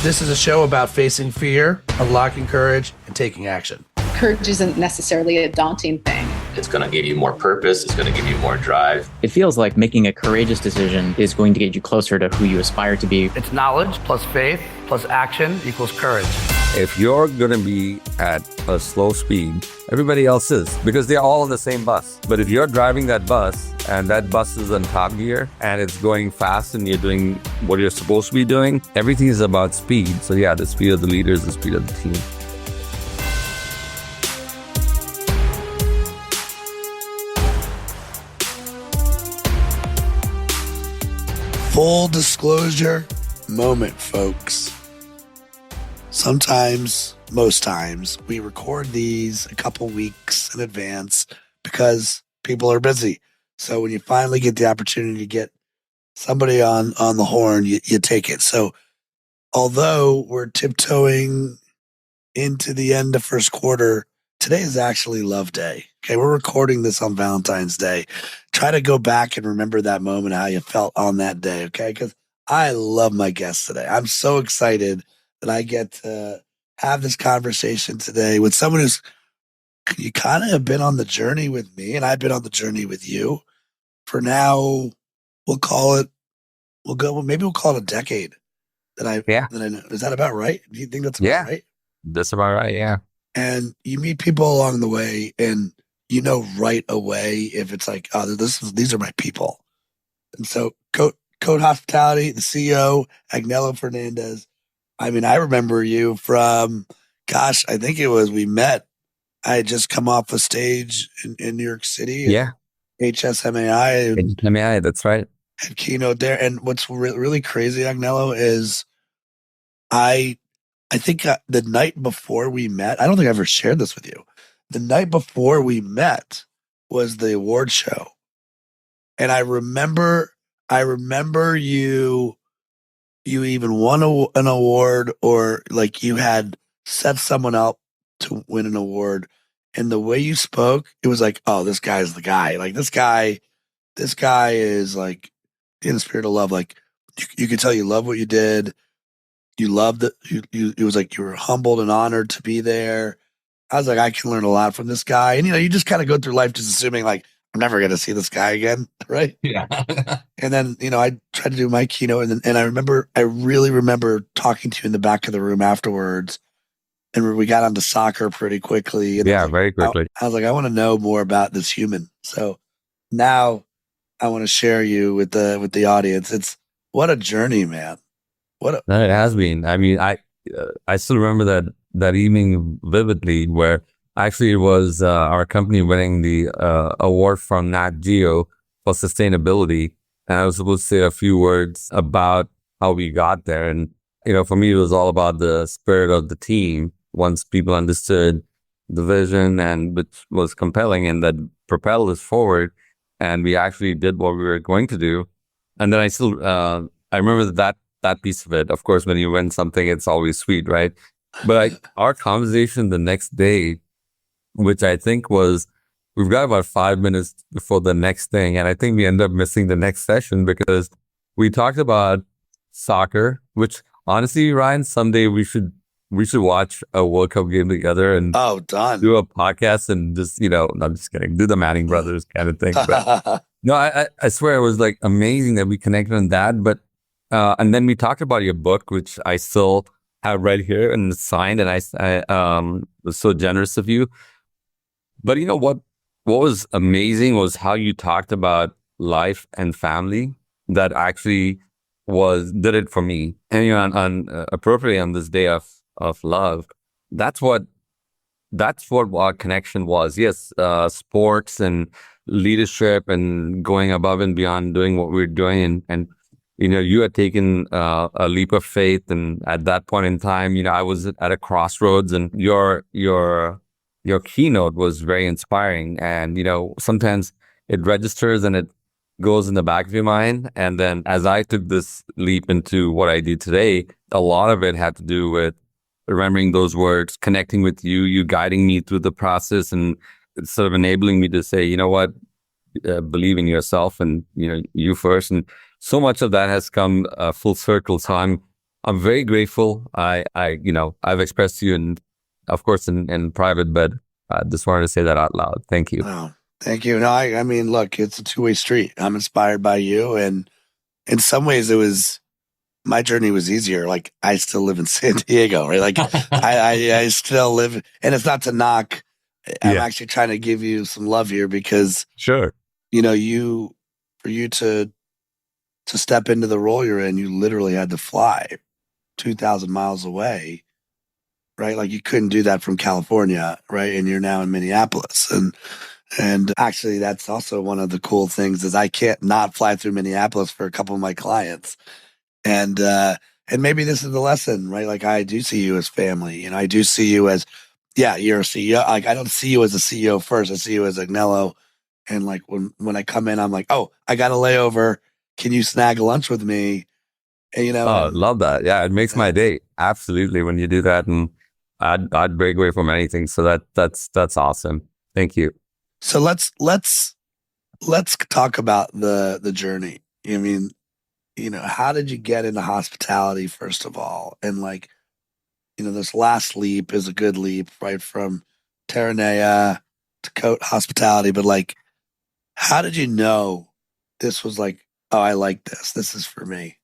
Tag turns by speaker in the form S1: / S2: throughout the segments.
S1: This is a show about facing fear, unlocking courage, and taking action.
S2: Courage isn't necessarily a daunting thing.
S3: It's going to give you more purpose. It's going to give you more drive.
S4: It feels like making a courageous decision is going to get you closer to who you aspire to be.
S1: It's knowledge plus faith plus action equals courage.
S5: If you're going to be at a slow speed, everybody else is, because they're all on the same bus. But if you're driving that bus and that bus is on top gear and it's going fast and you're doing what you're supposed to be doing, everything is about speed. So yeah, the speed of the leader is the speed of the team.
S6: Full disclosure moment, folks. Sometimes, most times, we record these a couple weeks in advance because people are busy. So when you finally get the opportunity to get somebody on the horn, you take it. So although we're tiptoeing into the end of first quarter, today is actually Love Day. Okay, we're recording this on Valentine's Day. Try to go back and remember that moment, how you felt on that day, okay? Because I love my guests today. I'm so excited that I get to have this conversation today with someone who's, you kind of have been on the journey with me, and I've been on the journey with you for now. We'll call it a decade that I know. Is that about right? Do you think that's about right?
S5: That's about right, yeah.
S6: And you meet people along the way, and you know right away if it's like, oh, these are my people. And so COTE Hospitality, the CEO, Agnelo Fernandes. I mean, I remember you from, gosh, I think it was, we met. I had just come off a stage in New York City.
S5: Yeah.
S6: HSMAI.
S5: HSMAI, that's right.
S6: Had keynote there. And what's really crazy, Agnelo, is I think the night before we met, I don't think I ever shared this with you. The night before we met was the award show. And I remember you even won an award, or like you had set someone up to win an award. And the way you spoke, it was like, oh, this guy's the guy. Like this guy is like in the spirit of love. Like you could tell you love what you did. You loved it. It was like you were humbled and honored to be there. I was like, I can learn a lot from this guy. And, you just kind of go through life just assuming like, I'm never going to see this guy again. Right.
S5: Yeah.
S6: And then, I tried to do my keynote, and I really remember talking to you in the back of the room afterwards. And we got onto soccer pretty quickly. And
S5: very quickly.
S6: I was like, I want to know more about this human. So now I want to share you with the audience. What a journey, man.
S5: It has been. I mean, I still remember that evening vividly, where actually it was our company winning the award from Nat Geo for sustainability. And I was supposed to say a few words about how we got there. And, for me, it was all about the spirit of the team. Once people understood the vision, and which was compelling and that propelled us forward, and we actually did what we were going to do. And then I remember that piece of it. Of course, when you win something, it's always sweet, right? But our conversation the next day, which I think was, we've got about 5 minutes before the next thing. And I think we ended up missing the next session because we talked about soccer, which honestly, Ryan, someday we should watch a World Cup game together and do a podcast and just, no, I'm just kidding, do the Manning brothers kind of thing. But no, I swear it was like amazing that we connected on that. But, and then we talked about your book, which I still have right here and signed, and I was so generous of you. But what was amazing was how you talked about life and family. That actually did it for me. And appropriately on this day of love, that's what our connection was. Yes, sports and leadership and going above and beyond, doing what we're doing, and you had taken a leap of faith, and at that point in time, I was at a crossroads, and your keynote was very inspiring. And sometimes it registers and it goes in the back of your mind. And then as I took this leap into what I do today, a lot of it had to do with remembering those words, connecting with you guiding me through the process, and sort of enabling me to say, you know what, believe in yourself and, you first. And so much of that has come full circle. So I'm very grateful. I've expressed to you, and of course, in private, but I just wanted to say that out loud. Thank you.
S6: Oh, thank you. No, I mean, look, it's a two-way street. I'm inspired by you, and in some ways, my journey was easier. Like, I still live in San Diego, right? Like, I still live, and it's not to knock. I'm
S5: Yeah.
S6: actually trying to give you some love here because
S5: Sure.
S6: for you to step into the role you're in, you literally had to fly 2,000 miles away, right? Like, you couldn't do that from California, right? And you're now in Minneapolis, and actually, that's also one of the cool things is I can't not fly through Minneapolis for a couple of my clients. And maybe this is the lesson, right? Like, I do see you as family, and I do see you as, yeah, you're a CEO. Like, I don't see you as a CEO first. I see you as Agnelo. And like, when I come in, I'm like, oh, I got a layover. Can you snag lunch with me? And,
S5: Oh, love that. Yeah, it makes my day. Absolutely. When you do that, and I'd break away from anything. So that's awesome. Thank you.
S6: so let's talk about the journey. I mean, how did you get into hospitality, first of all? And like, this last leap is a good leap, right? From Terranea to COTE Hospitality. But like, how did you know this was like, oh, I like this. This is for me.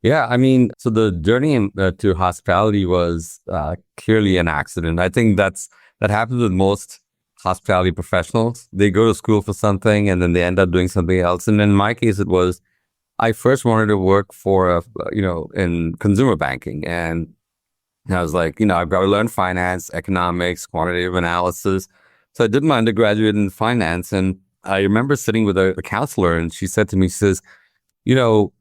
S5: Yeah, I mean, so the journey to hospitality was clearly an accident. I think that happens with most hospitality professionals. They go to school for something and then they end up doing something else. And in my case, it was I first wanted to work for in consumer banking, and I was like, I've got to learn finance, economics, quantitative analysis. So I did my undergraduate in finance, and I remember sitting with a counselor, and she said to me, she says, you know,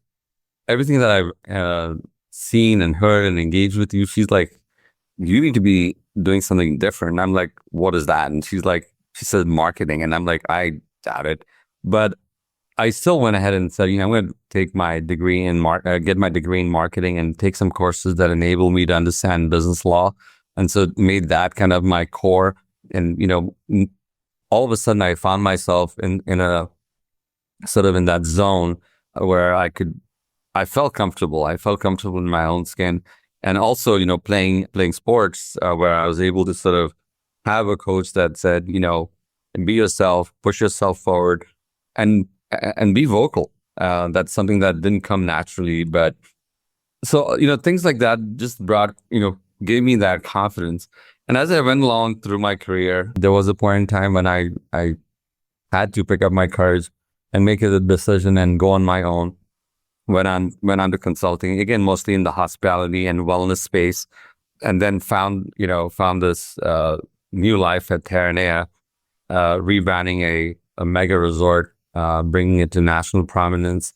S5: everything that I've seen and heard and engaged with you, she's like, you need to be doing something different. And I'm like, what is that? And she said marketing. And I'm like, I doubt it. But I still went ahead and said, I'm going to take my degree in get my degree in marketing and take some courses that enable me to understand business law. And so made that kind of my core. And, all of a sudden I found myself in a sort of in that zone where I felt comfortable. I felt comfortable in my own skin. And also, playing sports where I was able to sort of have a coach that said, be yourself, push yourself forward, and be vocal. That's something that didn't come naturally. But so, things like that just gave me that confidence. And as I went along through my career, there was a point in time when I had to pick up my courage and make a decision and go on my own. Went on to consulting, again, mostly in the hospitality and wellness space, and then found this new life at Terranea, rebranding a mega resort, bringing it to national prominence,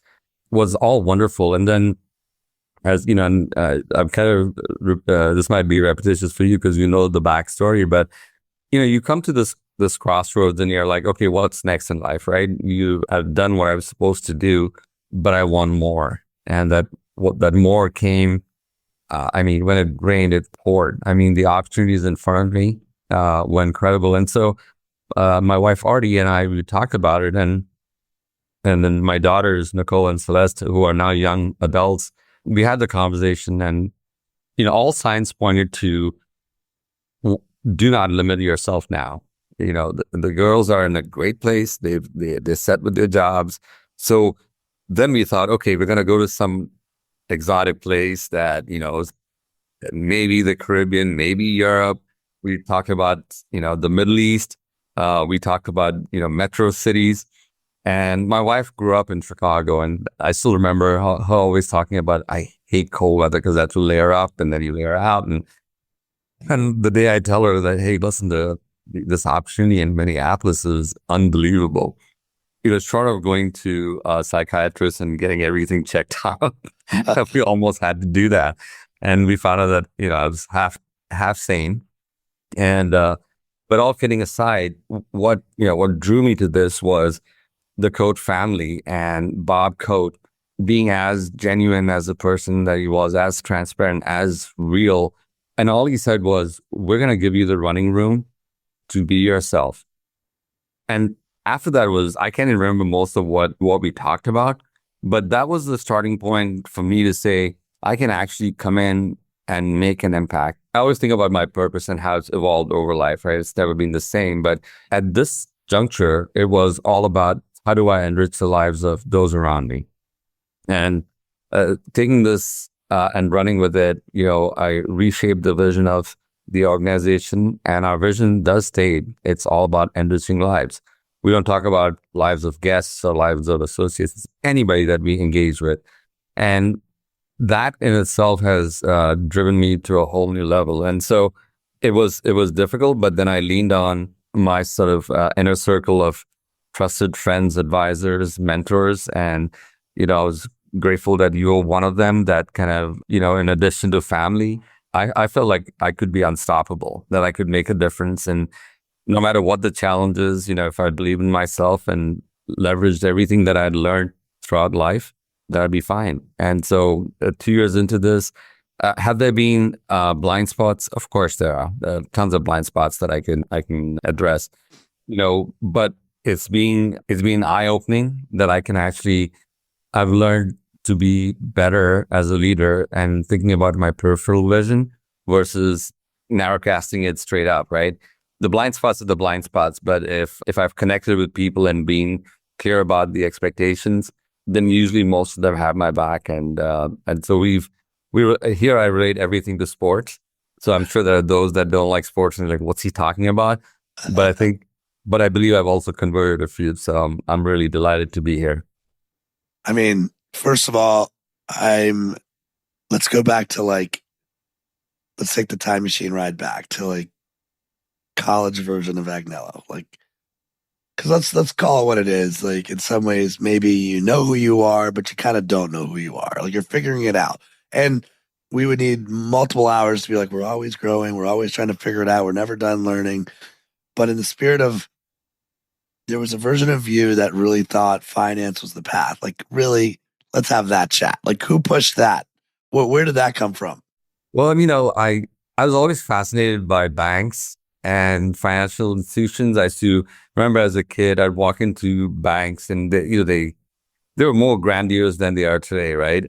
S5: was all wonderful. And then, as you know, and, I'm kind of this might be repetitious for you because you know the backstory, but you come to this crossroads and you're like, okay, what's next in life, right? You have done what I was supposed to do, but I want more. And that more came, when it rained, it poured. The opportunities in front of me were incredible. And so my wife, Artie, and we talked about it. And then my daughters, Nicole and Celeste, who are now young adults, we had the conversation, and, all signs pointed to do not limit yourself now. The girls are in a great place. They're set with their jobs. So then we thought, okay, we're going to go to some exotic place that, maybe the Caribbean, maybe Europe. We talked about, the Middle East. We talked about, metro cities. And my wife grew up in Chicago, and I still remember her always talking about, I hate cold weather because that's to layer up and then you layer out. And the day I tell her that, hey, listen, this opportunity in Minneapolis is unbelievable. Short of going to a psychiatrist and getting everything checked out, we almost had to do that. And we found out that, I was half sane. And, but all kidding aside, what drew me to this was the COTE family and Bob COTE being as genuine as a person that he was, as transparent, as real. And all he said was, we're going to give you the running room to be yourself. And after that I can't even remember most of what we talked about, but that was the starting point for me to say, I can actually come in and make an impact. I always think about my purpose and how it's evolved over life, right? It's never been the same. But at this juncture, it was all about how do I enrich the lives of those around me? And taking this and running with it, I reshaped the vision of the organization, and our vision does state it's all about enriching lives. We don't talk about lives of guests or lives of associates, it's anybody that we engage with. And that in itself has driven me to a whole new level. And so it was difficult, but then I leaned on my sort of inner circle of trusted friends, advisors, mentors, and I was grateful that you were one of them. That kind of in addition to family, I felt like I could be unstoppable, that I could make a difference, and no matter what the challenges, if I believe in myself and leveraged everything that I'd learned throughout life, that I'd be fine. And so 2 years into this, have there been blind spots? Of course there are. Tons of blind spots that I can address. But it's been eye-opening that I've learned to be better as a leader and thinking about my peripheral vision versus narrowcasting it straight up, right? The blind spots are the blind spots, but if I've connected with people and been clear about the expectations, then usually most of them have my back. And so we were here. I relate everything to sports. So I'm sure there are those that don't like sports and like, what's he talking about? But I believe I've also converted a few. So I'm really delighted to be here.
S6: I mean, first of all, let's go back to let's take the time machine ride back to college version of Agnelo. Because let's call it what it is. In some ways, maybe you know who you are, but you kind of don't know who you are. You're figuring it out. And we would need multiple hours to be we're always growing. We're always trying to figure it out. We're never done learning. But in the spirit of, there was a version of you that really thought finance was the path. Really, let's have that chat. Who pushed that? Where did that come from?
S5: Well, I was always fascinated by banks and financial institutions. I used to remember as a kid, I'd walk into banks and they were more grandiose than they are today, right?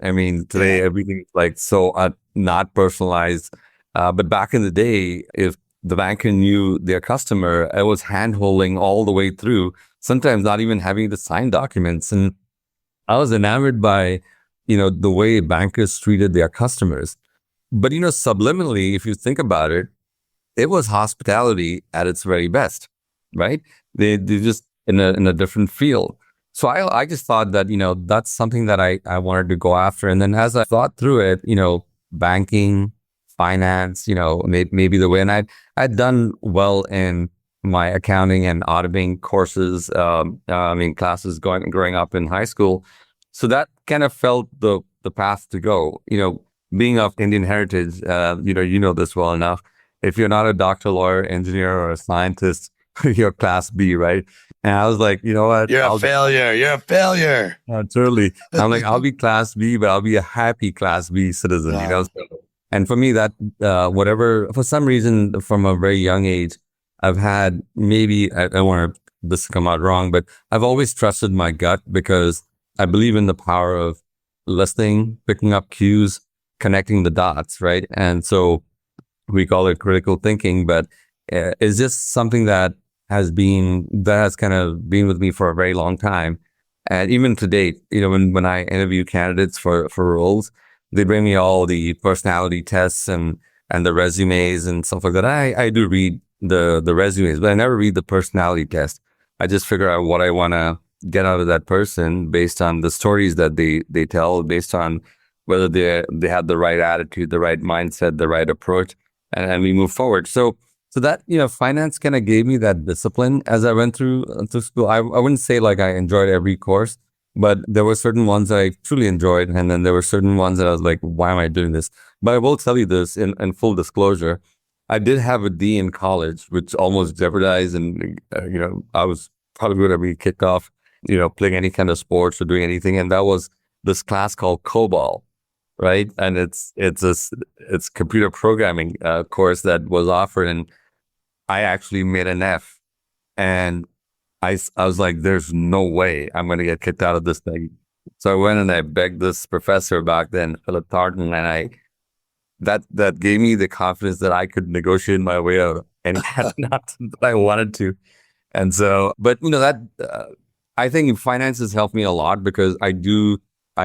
S5: Today everything's so not personalized. But back in the day, if the banker knew their customer, I was hand-holding all the way through, sometimes not even having to sign documents. And I was enamored by, the way bankers treated their customers. But, subliminally, if you think about it, it was hospitality at its very best, right? They just in a different field. So I just thought that, that's something that I wanted to go after. And then as I thought through it, banking, finance, maybe the way, and I'd done well in my accounting and auditing courses, classes growing up in high school. So that kind of felt the path to go. Being of Indian heritage, you know this well enough. If you're not a doctor, lawyer, engineer, or a scientist, you're class B, right? And I was like, you know what?
S6: You're a failure. You're a failure.
S5: Totally. I'm like, I'll be class B, but I'll be a happy class B citizen,
S6: Wow.
S5: And for me, that for some reason, from a very young age, I've had maybe, I don't want this to come out wrong, but I've always trusted my gut because I believe in the power of listening, picking up cues, connecting the dots, right? And so we call it critical thinking, but it's just something that has kind of been with me for a very long time. And even to date, when I interview candidates for roles, they bring me all the personality tests and the resumes and stuff like that. I do read the resumes, but I never read the personality test. I just figure out what I want to get out of that person based on the stories that they tell, based on whether they have the right attitude, the right mindset, the right approach, and we move forward. So that, finance kind of gave me that discipline as I went through school. I wouldn't say I enjoyed every course, but there were certain ones that I truly enjoyed. And then there were certain ones that I was like, why am I doing this? But I will tell you this in full disclosure. I did have a D in college, which almost jeopardized. And, I was probably going to be kicked off, playing any kind of sports or doing anything. And that was this class called COBOL, right? And it's computer programming course that was offered. And I actually made an F. And I was like, there's no way I'm going to get kicked out of this thing. So I went and I begged this professor back then, Philip Thornton, and that gave me the confidence that I could negotiate my way out, and had not that I wanted to. And so, but that I think finances helped me a lot because I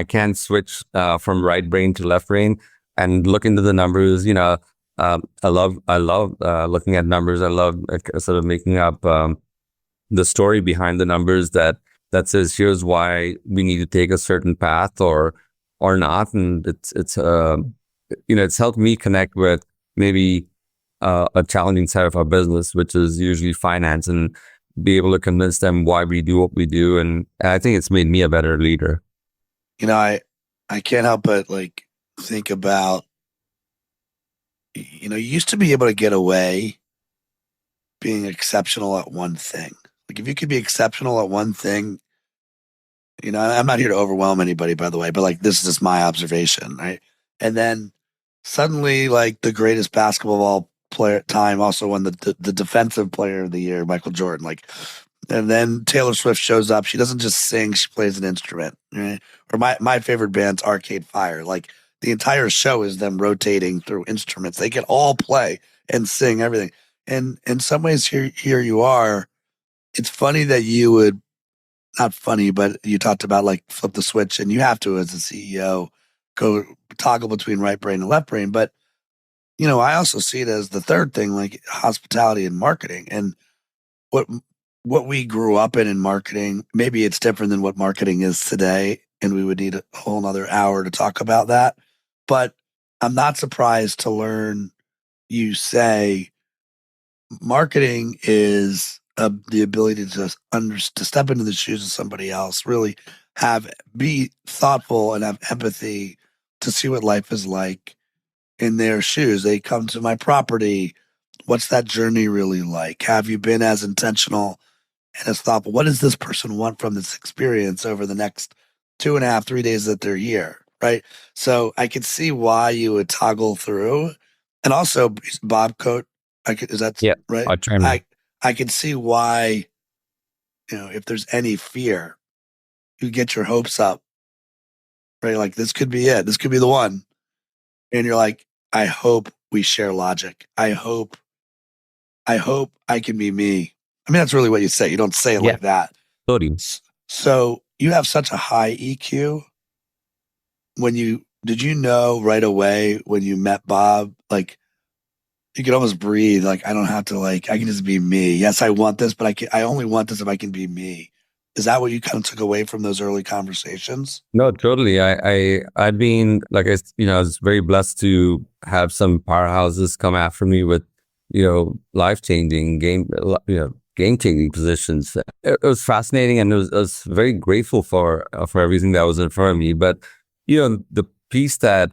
S5: can switch from right brain to left brain and look into the numbers. I love looking at numbers. I love sort of making up the story behind the numbers that says here's why we need to take a certain path or not, and it's helped me connect with maybe a challenging side of our business, which is usually finance, and be able to convince them why we do what we do. And I think it's made me a better leader.
S6: I can't help but think about, you used to be able to get away being exceptional at one thing. Like if you could be exceptional at one thing, I'm not here to overwhelm anybody, by the way, but this is just my observation, right? And then suddenly, the greatest basketball player at time also won the defensive player of the year, Michael Jordan. And then Taylor Swift shows up. She doesn't just sing; she plays an instrument. Right? Or my favorite band's Arcade Fire. The entire show is them rotating through instruments. They can all play and sing everything. And in some ways, here you are. It's funny that you would, not funny, but you talked about flip the switch, and you have to, as a CEO, go toggle between right brain and left brain. But, I also see it as the third thing, like hospitality and marketing. And what we grew up in marketing, maybe it's different than what marketing is today. And we would need a whole nother hour to talk about that. But I'm not surprised to learn you say marketing is the ability to step into the shoes of somebody else, really be thoughtful and have empathy to see what life is like in their shoes. They come to my property. What's that journey really like? Have you been as intentional and as thoughtful? What does this person want from this experience over the next 2.5, 3 days that they're here? Right. So I could see why you would toggle through. And also Bob Cote, is that right?
S5: I'll try and
S6: I can see why, if there's any fear, you get your hopes up, right? This could be it. This could be the one. And you're like, I hope we share logic. I hope I can be me. I mean, that's really what you say. You don't say it like that.
S5: Totally.
S6: So you have such a high EQ. Did you know right away when you met Bob, you could almost breathe. I don't have to I can just be me. Yes, I want this, but I only want this if I can be me. Is that what you kind of took away from those early conversations?
S5: No, totally. I'd been I was very blessed to have some powerhouses come after me with, life-changing game-changing positions. It was fascinating, and I was very grateful for everything that was in front of me. But, the piece that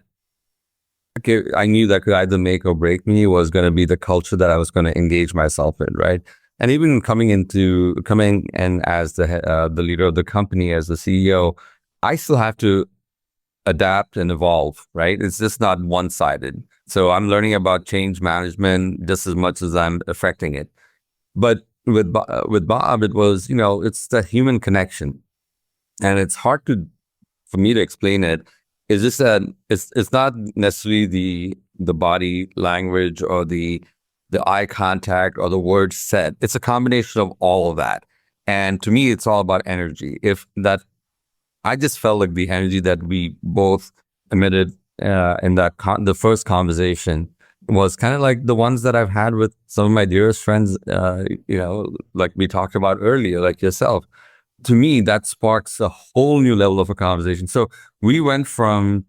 S5: I knew that could either make or break me was going to be the culture that I was going to engage myself in, right? And even coming in as the leader of the company, as the CEO, I still have to adapt and evolve, right? It's just not one-sided. So I'm learning about change management just as much as I'm affecting it. But with Bob, it was, it's the human connection, and it's hard for me to explain it. It's just that it's not necessarily the body language or the eye contact or the words said. It's a combination of all of that. And to me, it's all about energy. I just felt like the energy that we both emitted in the first conversation was kind of like the ones that I've had with some of my dearest friends, like we talked about earlier, like yourself. To me, that sparks a whole new level of a conversation. So we went from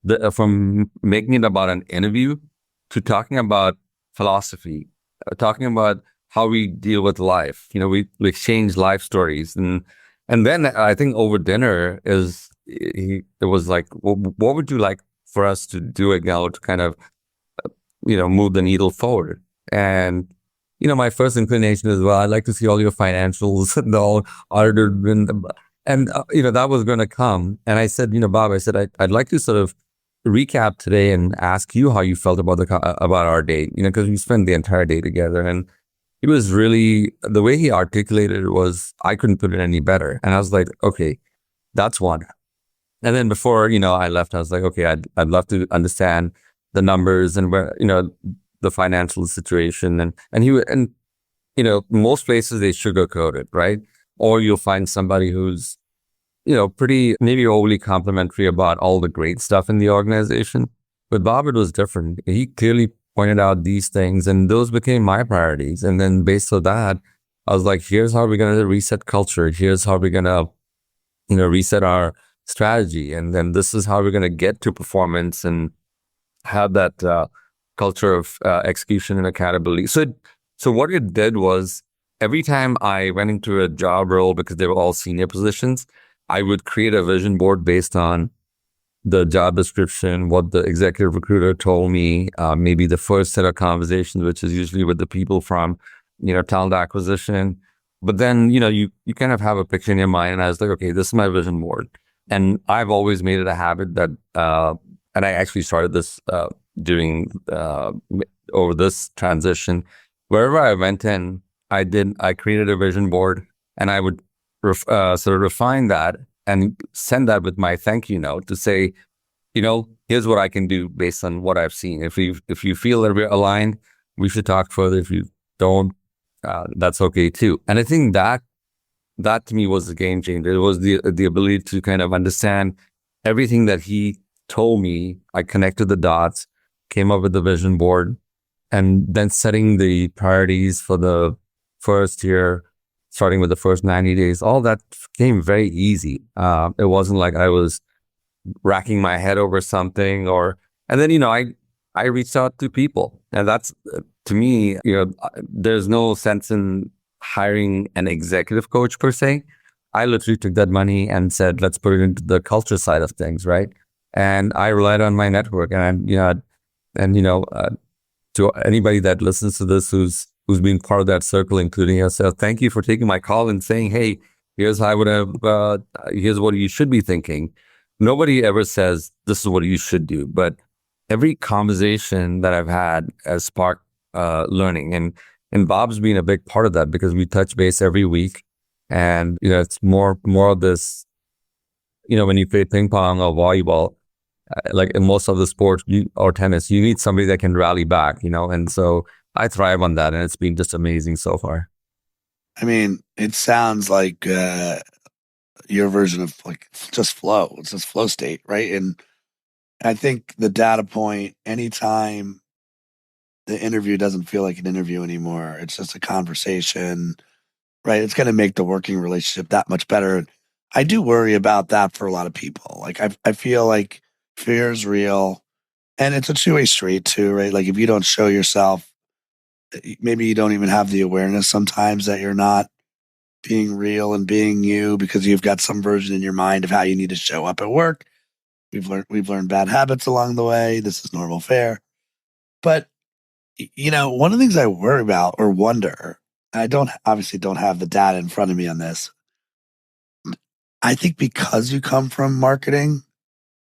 S5: making it about an interview to talking about philosophy, talking about how we deal with life. We exchange life stories, and then I think over dinner it was like, well, what would you like for us to do, Agnelo, to kind of move the needle forward? And my first inclination is, well, I'd like to see all your financials and all audited, and that was going to come. And I said, Bob, I'd like to sort of recap today and ask you how you felt about our date, because we spent the entire day together. And it was really, the way he articulated it was, I couldn't put it any better. And I was like, okay, that's one. And then before, I left, I was like, okay, I'd love to understand the numbers and where, the financial situation. Most places they sugarcoat it, right? Or you'll find somebody who's, pretty maybe overly complimentary about all the great stuff in the organization. But Bob, it was different. He clearly pointed out these things, and those became my priorities. And then based on that, I was like, here's how we're going to reset culture. Here's how we're going to, reset our strategy. And then this is how we're going to get to performance and have that culture of execution and accountability. So what it did was every time I went into a job role, because they were all senior positions, I would create a vision board based on the job description, what the executive recruiter told me, maybe the first set of conversations, which is usually with the people from, talent acquisition. But then, you kind of have a picture in your mind. And I was like, okay, this is my vision board. And I've always made it a habit that, and I actually started this doing over this transition. Wherever I went in, I created a vision board, and I would sort of refine that and send that with my thank you note to say, here's what I can do based on what I've seen. If you feel that we're aligned, we should talk further. If you don't, that's okay too. And I think that to me was the game changer. It was the ability to kind of understand everything that he told me. I connected the dots, came up with the vision board, and then setting the priorities for the first year, starting with the first 90 days, all that came very easy. It wasn't like I was racking my head over something and then, I reached out to people, and that's, to me, there's no sense in hiring an executive coach per se. I literally took that money and said, let's put it into the culture side of things. Right. And I relied on my network, and to anybody that listens to this, who's been part of that circle, including yourself, thank you for taking my call and saying, hey, here's how I would have, here's what you should be thinking. Nobody ever says this is what you should do, but every conversation that I've had has sparked learning, and Bob's been a big part of that, because we touch base every week, and it's more of this, when you play ping pong or volleyball, like in most of the sports or tennis, you need somebody that can rally back, and so I thrive on that, and it's been just amazing so far.
S6: I mean, it sounds like your version of like just flow. It's just flow state, right? And I think the data point, anytime the interview doesn't feel like an interview anymore, it's just a conversation, right? It's going to make the working relationship that much better. I do worry about that for a lot of people. Like I feel like fear is real, and it's a two-way street too, right? Like if you don't show yourself, maybe you don't even have the awareness sometimes that you're not being real and being you, because you've got some version in your mind of how you need to show up at work. We've learned bad habits along the way. This is normal fare. But one of the things I worry about or wonder, I obviously don't have the data in front of me on this. I think because you come from marketing,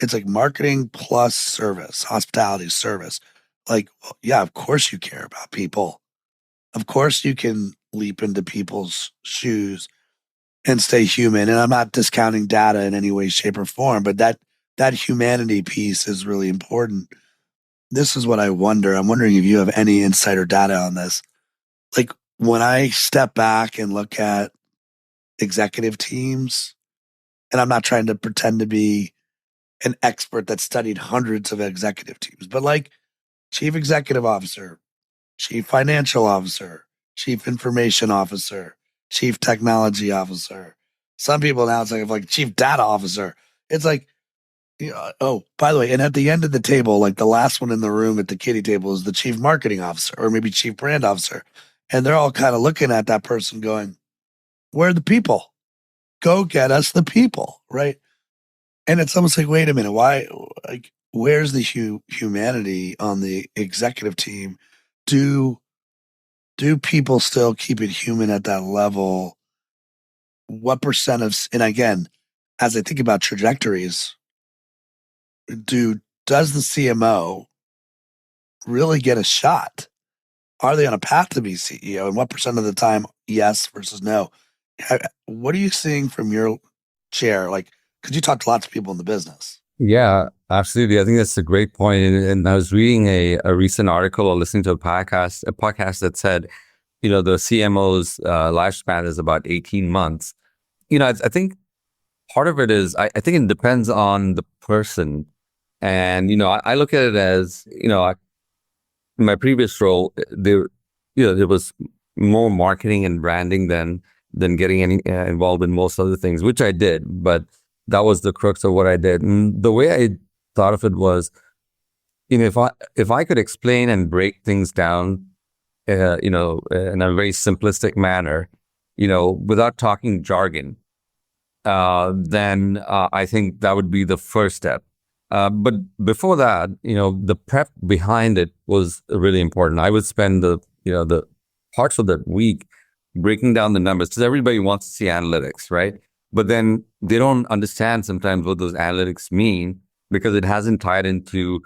S6: it's like marketing plus service, hospitality service. Like, well, yeah, of course you care about people. Of course you can leap into people's shoes and stay human. And I'm not discounting data in any way, shape, or form, but that humanity piece is really important. This is what I wonder. I'm wondering if you have any insider data on this. Like when I step back and look at executive teams, and I'm not trying to pretend to be an expert that studied hundreds of executive teams, but like chief executive officer, chief financial officer, chief information officer, chief technology officer. Some people now it's like chief data officer. It's like, oh, by the way, and at the end of the table, like the last one in the room at the kiddie table is the chief marketing officer or maybe chief brand officer. And they're all kind of looking at that person going, where are the people? Go get us the people, right? And it's almost like, wait a minute, why? Like, where's the humanity on the executive team? Do people still keep it human at that level? What percent of, and again, as I think about trajectories, does the CMO really get a shot? Are they on a path to be CEO? And what percent of the time, yes versus no? What are you seeing from your chair? Like, Because you talk to lots of people in the business.
S5: Yeah, absolutely. I think that's a great point. And I was reading a recent article or listening to a podcast that said, the CMO's lifespan is about 18 months. I think part of it is, I think it depends on the person. And, I look at it as, in my previous role, there was more marketing and branding than getting involved in most other things, which I did, but that was the crux of what I did. And the way I thought of it was, if I could explain and break things down, in a very simplistic manner, without talking jargon, then I think that would be the first step. But before that, the prep behind it was really important. I would spend the parts of that week breaking down the numbers, because everybody wants to see analytics, right? But then they don't understand sometimes what those analytics mean, because it hasn't tied into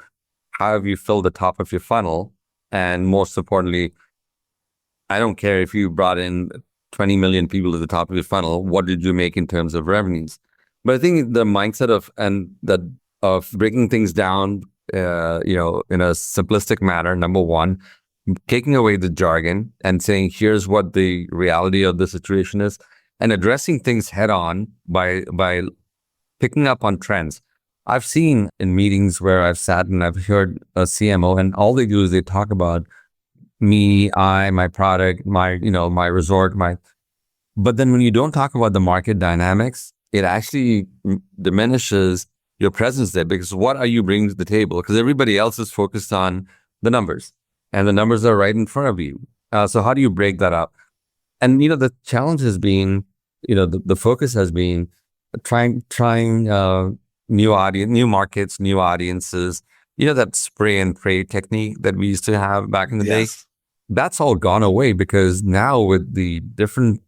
S5: how have you filled the top of your funnel. And most importantly, I don't care if you brought in 20 million people to the top of your funnel, what did you make in terms of revenues? But I think the mindset of breaking things down, in a simplistic manner, number one, taking away the jargon and saying, here's what the reality of the situation is, and addressing things head on by picking up on trends. I've seen in meetings where I've sat and I've heard a CMO, and all they do is they talk about me, my product, my resort, but then when you don't talk about the market dynamics, it actually diminishes your presence there, because what are you bringing to the table? Because everybody else is focused on the numbers, and the numbers are right in front of you. So how do you break that up? And, the challenge has been, the focus has been trying new markets, new audiences, that spray and pray technique that we used to have back in the day. That's all gone away, because now with the different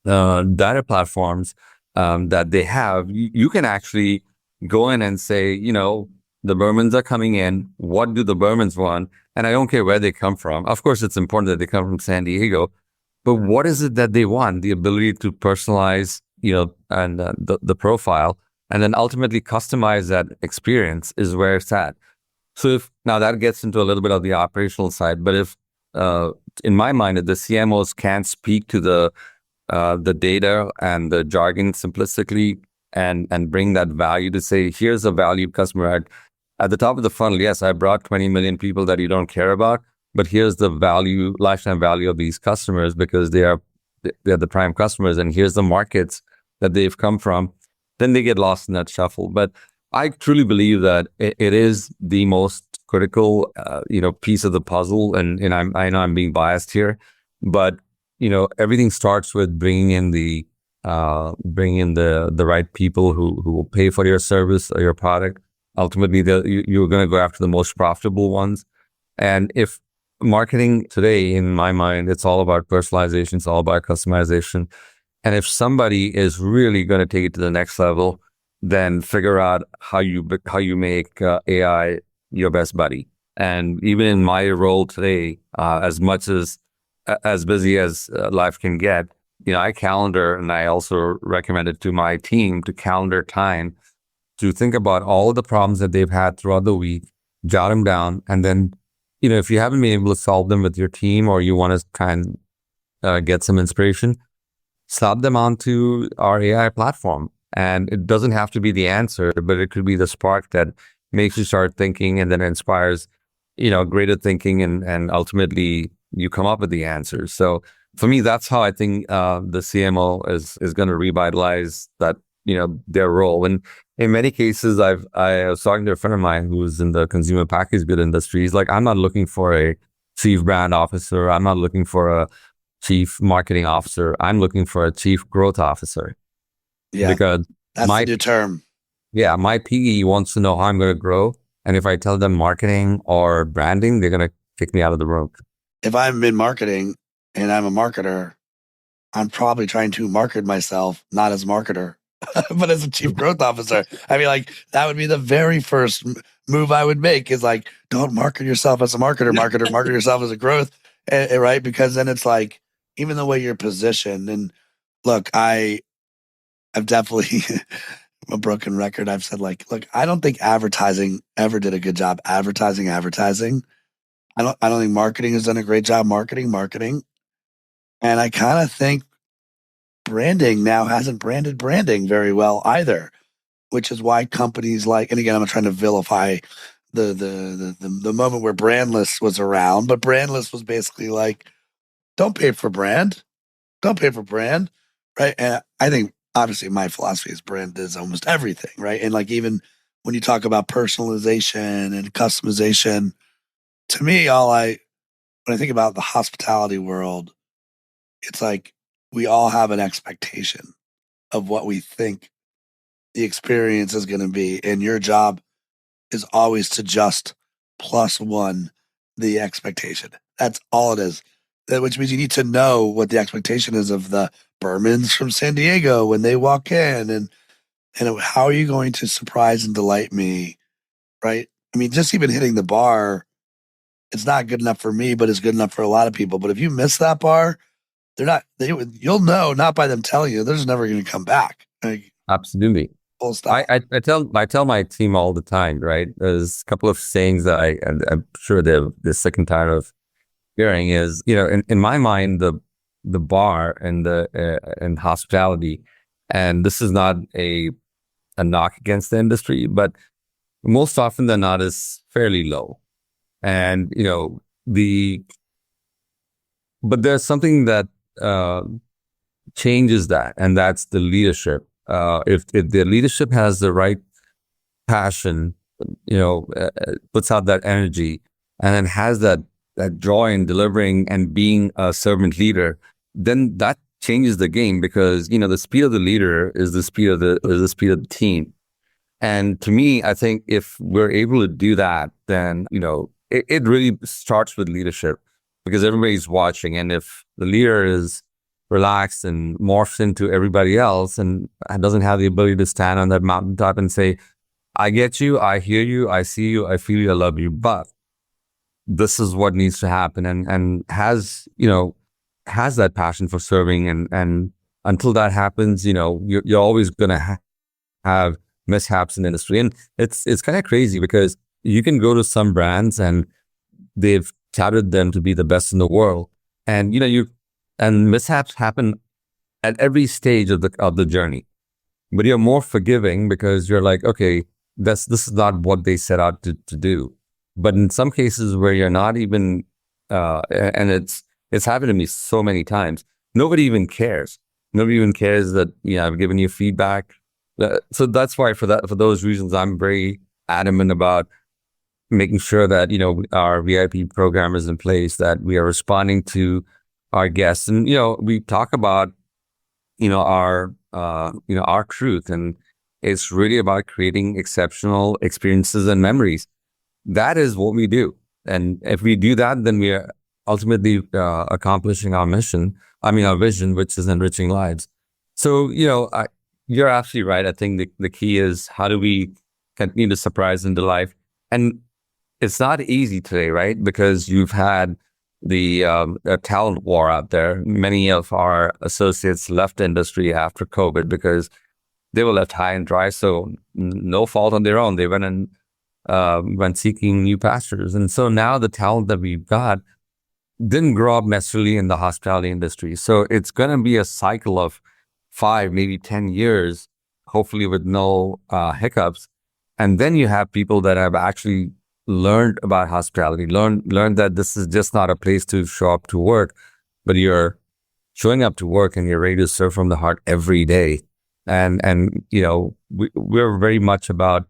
S5: data platforms that they have, you can actually go in and say, the Burmans are coming in. What do the Burmans want? And I don't care where they come from. Of course, it's important that they come from San Diego, but what is it that they want? The ability to personalize, and the profile, and then ultimately customize that experience is where it's at. So now that gets into a little bit of the operational side, but if in my mind, if the CMOs can't speak to the data and the jargon simplistically and bring that value to say, here's a valued customer at the top of the funnel. Yes, I brought 20 million people that you don't care about, but here's the lifetime value of these customers, because they're the prime customers, and here's the markets that they've come from. Then they get lost in that shuffle. But I truly believe that it is the most critical, piece of the puzzle. And I know I'm being biased here, but everything starts with bringing in the right people who will pay for your service or your product. Ultimately, you're going to go after the most profitable ones. And if marketing today, in my mind, it's all about personalization, it's all about customization. And if somebody is really going to take it to the next level, then figure out how you make AI your best buddy. And even in my role today, as much as busy as life can get, I calendar, and I also recommend it to my team to calendar time to think about all of the problems that they've had throughout the week, jot them down, and then, if you haven't been able to solve them with your team, or you want to try and get some inspiration, slap them onto our AI platform. And it doesn't have to be the answer, but it could be the spark that makes you start thinking, and then inspires, greater thinking, and ultimately you come up with the answers. So for me, that's how I think the CMO is going to revitalize that, their role. And in many cases, I was talking to a friend of mine who's in the consumer packaged good industry. He's like, I'm not looking for a chief brand officer. I'm not looking for a chief marketing officer. I'm looking for a chief growth officer.
S6: Yeah,
S5: because
S6: that's the new term.
S5: Yeah, my PE wants to know how I'm going to grow. And if I tell them marketing or branding, they're going to kick me out of the room.
S6: If I'm in marketing and I'm a marketer, I'm probably trying to market myself, not as a marketer, but as a chief growth officer. I mean, like, that would be the very first move I would make, is like, don't market yourself as a marketer, market yourself as a growth, right? Because then it's like, even the way you're positioned. And look, I've definitely a broken record. I've said like, look, I don't think advertising ever did a good job advertising. I don't think marketing has done a great job marketing. And I kind of think branding now hasn't branded branding very well either, which is why companies like, and again, I'm not trying to vilify the moment where Brandless was around, but Brandless was basically like, don't pay for brand, right? And I think obviously my philosophy is brand is almost everything, right? And like even when you talk about personalization and customization, to me, when I think about the hospitality world, it's like we all have an expectation of what we think the experience is going to be. And your job is always to just plus one the expectation. That's all it is. Which means you need to know what the expectation is of the Bermans from San Diego when they walk in, and how are you going to surprise and delight me, right? I mean, just even hitting the bar, it's not good enough for me, but it's good enough for a lot of people. But if you miss that bar, you'll know not by them telling you, they're just never going to come back. Like,
S5: Absolutely.
S6: full stop.
S5: I tell my team all the time, right? There's a couple of sayings that I'm sure they're sick and tired of hearing is, in my mind, the bar and and hospitality, and this is not a knock against the industry, but most often than not is fairly low. And, but there's something that changes that, and that's the leadership. If the leadership has the right passion, puts out that energy, and then has that joy in delivering and being a servant leader, then that changes the game, because the speed of the leader is the speed of the team. And to me, I think if we're able to do that, then it really starts with leadership, because everybody's watching, and if the leader is relaxed and morphs into everybody else and doesn't have the ability to stand on that mountaintop and say, I get you, I hear you, I see you, I feel you, I love you, but this is what needs to happen, and has that passion for serving, and until that happens, you're always going to have mishaps in the industry. And it's kind of crazy, because you can go to some brands and they've touted them to be the best in the world, and and mishaps happen at every stage of the journey, but you're more forgiving because you're like, okay, this is not what they set out to do. But in some cases where you're not even, and it's happened to me so many times, nobody even cares. Nobody even cares that I've given you feedback. So that's why for those reasons, I'm very adamant about making sure that our VIP program is in place, that we are responding to our guests, and we talk about our truth, and it's really about creating exceptional experiences and memories. That is what we do. And if we do that, then we are ultimately accomplishing our mission. Our vision, which is enriching lives. So, you're absolutely right. I think the key is, how do we continue to surprise and delight? And it's not easy today, right? Because you've had the talent war out there. Many of our associates left the industry after COVID because they were left high and dry. So no fault on their own. They went seeking new pastures. And so now the talent that we've got didn't grow up necessarily in the hospitality industry. So it's going to be a cycle of 5, maybe 10 years, hopefully with no hiccups. And then you have people that have actually learned about hospitality, learned that this is just not a place to show up to work, but you're showing up to work and you're ready to serve from the heart every day. And we're very much about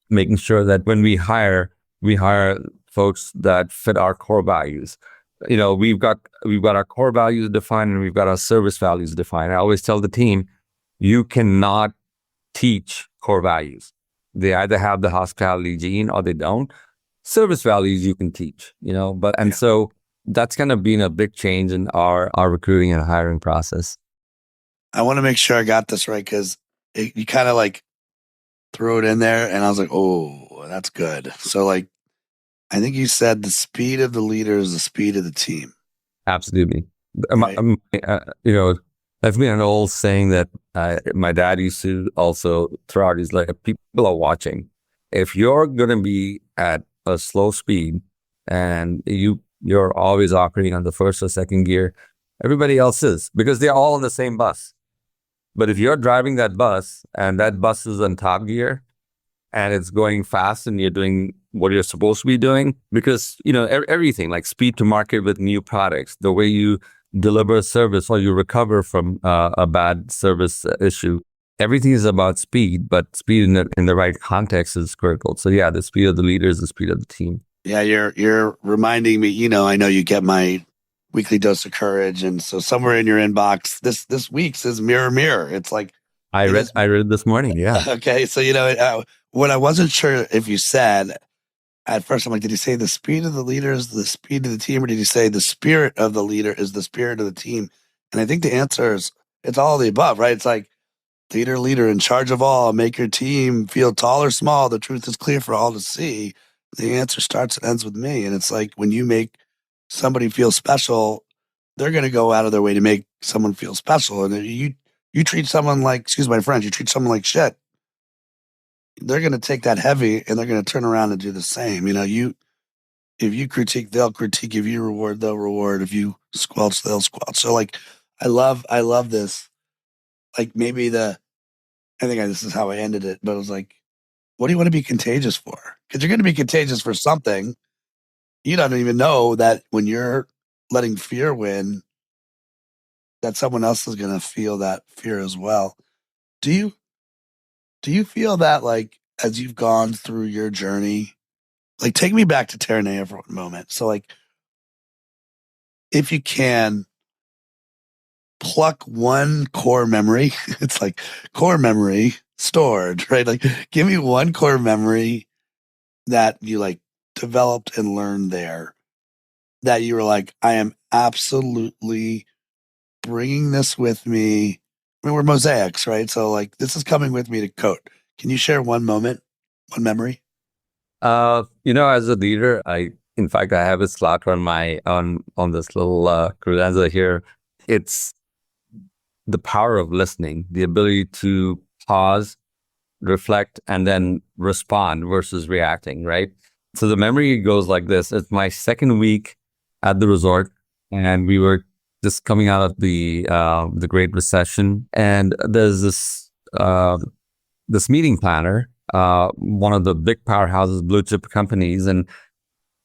S5: making sure that when we hire folks that fit our core values. We've got our core values defined, and we've got our service values defined. I always tell the team, you cannot teach core values. They either have the hospitality gene or they don't. Service values you can teach, so that's kind of been a big change in our recruiting and hiring process.
S6: I want to make sure I got this right, because you kind of like threw it in there, and I was like, oh, that's good. So like, I think you said the speed of the leader is the speed of the team.
S5: Absolutely.
S6: Right.
S5: That's been an old saying that my dad used to also throw out. He's like, people are watching. If you're going to be at a slow speed and you're always operating on the first or second gear, everybody else is, because they're all in the same bus. But if you're driving that bus and that bus is on top gear and it's going fast and you're doing what you're supposed to be doing, because, everything like speed to market with new products, the way you deliver a service or you recover from a bad service issue, everything is about speed, but speed in the right context is critical. So yeah, the speed of the leader is the speed of the team.
S6: Yeah, you're reminding me, I know you get my weekly dose of courage. And so somewhere in your inbox, this week says mirror, mirror. It's like,
S5: I read it this morning. Yeah.
S6: Okay. So, what I wasn't sure if you said at first, I'm like, did he say the speed of the leader is the speed of the team? Or did he say the spirit of the leader is the spirit of the team? And I think the answer is it's all of the above, right? It's like leader in charge of all, make your team feel tall or small. The truth is clear for all to see. The answer starts and ends with me. And it's like when you make somebody feel special, they're going to go out of their way to make someone feel special. And you treat someone like, excuse my French, you treat someone like shit, they're going to take that heavy and they're going to turn around and do the same. If you critique, they'll critique. If you reward, they'll reward. If you squelch, they'll squelch. So like, I love this. Like maybe I think this is how I ended it, but it was like, what do you want to be contagious for? Because you're going to be contagious for something. You don't even know that when you're letting fear win, that someone else is going to feel that fear as well. Do you feel that, like, as you've gone through your journey, like, take me back to Terranea for one moment. So, like, if you can pluck one core memory, it's like core memory stored, right? Like, give me one core memory that you like developed and learned there that you were like, I am absolutely bringing this with me. I mean, we're mosaics, right? So like, this is coming with me to COTE. Can you share one moment, one memory?
S5: As a leader, in fact, I have a slot on my, on this little credenza here. It's the power of listening, the ability to pause, reflect, and then respond versus reacting, right? So the memory goes like this. It's my second week at the resort, and we were just coming out of the Great Recession, and there's this meeting planner, one of the big powerhouses, blue chip companies, and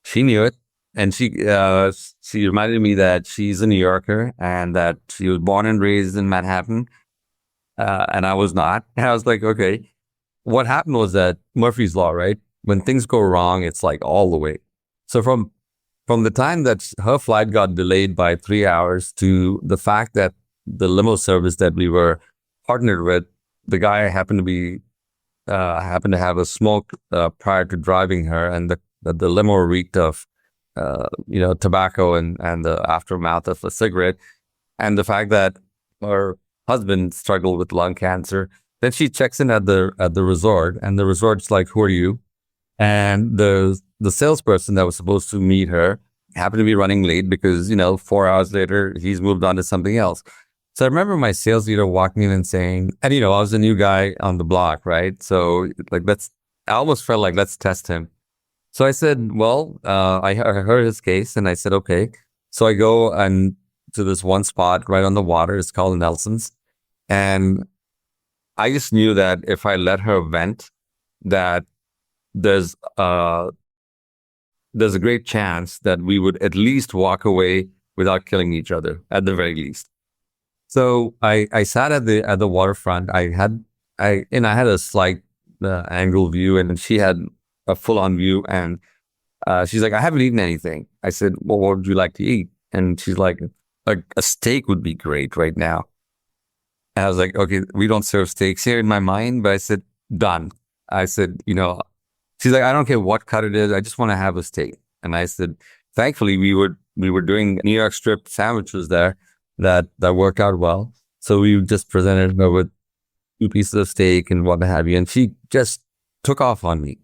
S5: she knew it, and she reminded me that she's a New Yorker and that she was born and raised in Manhattan, and I was not. And I was like, okay. What happened was that Murphy's Law, right? When things go wrong, it's like all the way. So from the time that her flight got delayed by 3 hours to the fact that the limo service that we were partnered with, the guy happened to have a smoke prior to driving her, and the limo reeked of tobacco and the aftermath of a cigarette, and the fact that her husband struggled with lung cancer. Then she checks in at the resort, and the resort's like, "Who are you?" And the salesperson that was supposed to meet her happened to be running late because 4 hours later he's moved on to something else. So I remember my sales leader walking in and saying, and I was a new guy on the block, right? So like I almost felt like, let's test him. So I said, well, I heard his case, and I said, okay. So I go and to this one spot right on the water. It's called Nelson's, and I just knew that if I let her vent, that there's a great chance that we would at least walk away without killing each other, at the very least. So I sat at the waterfront. I had a slight angle view, and she had a full on view. And she's like, I haven't eaten anything. I said, well, what would you like to eat? And she's like, a steak would be great right now. And I was like, okay, we don't serve steaks here in my mind, but I said, done. I said, she's like, I don't care what cut it is. I just want to have a steak. And I said, thankfully, we were doing New York strip sandwiches there that worked out well. So we just presented her with 2 pieces of steak and what have you. And she just took off on me